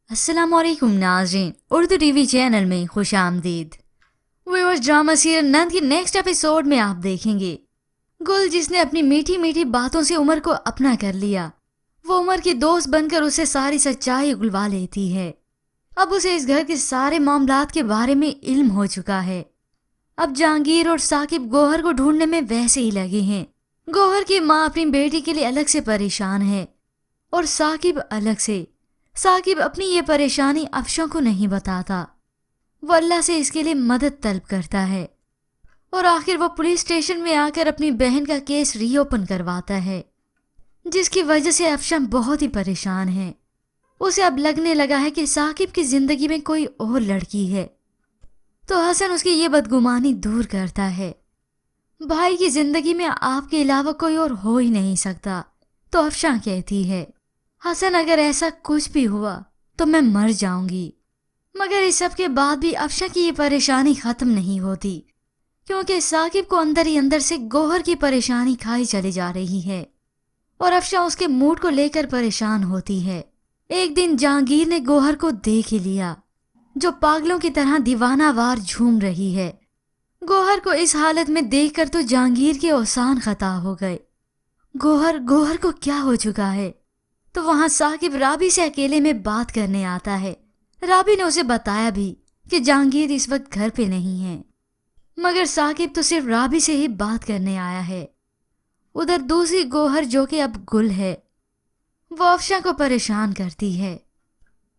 अस्सलाम वालेकुम नाज़रीन, उर्दू टीवी चैनल में खुश आमदीद। व्यूअर्स, ड्रामा सीरियल नंद की नेक्स्ट एपिसोड में आप देखेंगे गुल जिसने अपनी मीठी मीठी बातों से उमर को अपना कर लिया, वो उमर की दोस्त बनकर उसे सारी सच्चाई उगलवा लेती है। अब उसे इस घर के सारे मामलात के बारे में इल्म हो चुका है। अब जहांगीर और साकिब गौहर को ढूंढने में वैसे ही लगे हैं। गौहर की माँ अपनी बेटी के लिए अलग से परेशान है और साकिब अलग से। साकिब अपनी ये परेशानी अफशा को नहीं बताता, वो अल्लाह से इसके लिए मदद तलब करता है और आखिर वो पुलिस स्टेशन में आकर अपनी बहन का केस रीओपन करवाता है, जिसकी वजह से अफशा बहुत ही परेशान है। उसे अब लगने लगा है कि साकिब की जिंदगी में कोई और लड़की है, तो हसन उसकी ये बदगुमानी दूर करता है। भाई की जिंदगी में आपके अलावा कोई और हो ही नहीं सकता, तो अफशा कहती है, हसन अगर ऐसा कुछ भी हुआ तो मैं मर जाऊंगी। मगर इस सब के बाद भी अफशा की ये परेशानी खत्म नहीं होती, क्योंकि साकिब को अंदर ही अंदर से गौहर की परेशानी खाई चली जा रही है और अफशा उसके मूड को लेकर परेशान होती है। एक दिन जहांगीर ने गौहर को देख ही लिया, जो पागलों की तरह दीवानावार झूम रही है। गौहर को इस हालत में देखकर तो जहांगीर के औसान खता हो गए। गौहर को क्या हो चुका है? तो वहां साकिब राबी से अकेले में बात करने आता है। राबी ने उसे बताया भी कि जहांगीर इस वक्त घर पे नहीं है, मगर साकिब तो सिर्फ राबी से ही बात करने आया है। उधर दूसरी गौहर, जो कि अब गुल है, वो अफशा को परेशान करती है।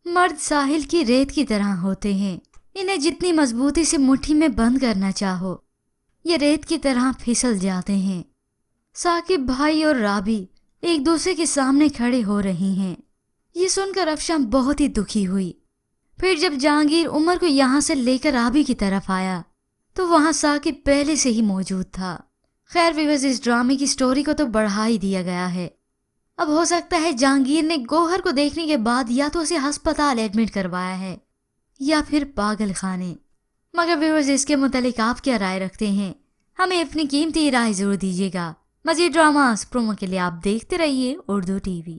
मर्द साहिल की रेत की तरह होते हैं, इन्हें जितनी मजबूती से मुट्ठी में बंद करना चाहो, ये रेत की तरह फिसल जाते हैं। साकिब भाई और राबी एक दूसरे के सामने खड़े हो रही हैं। ये सुनकर अफशा बहुत ही दुखी हुई। फिर जब जहांगीर उमर को यहाँ से लेकर राबी की तरफ आया, तो वहां साकिब पहले से ही मौजूद था। खैर व्यूअर्स, इस ड्रामे की स्टोरी को तो बढ़ा ही दिया गया है। अब हो सकता है जहांगीर ने गौहर को देखने के बाद या तो उसे अस्पताल एडमिट करवाया है या फिर पागल खाने। मगर व्यूअर्स, इसके मुतालिक आप क्या राय रखते हैं? हमें अपनी कीमती राय जरूर दीजिएगा। मज़ीद ड्रामास प्रोमो के लिए आप देखते रहिए उर्दू टीवी।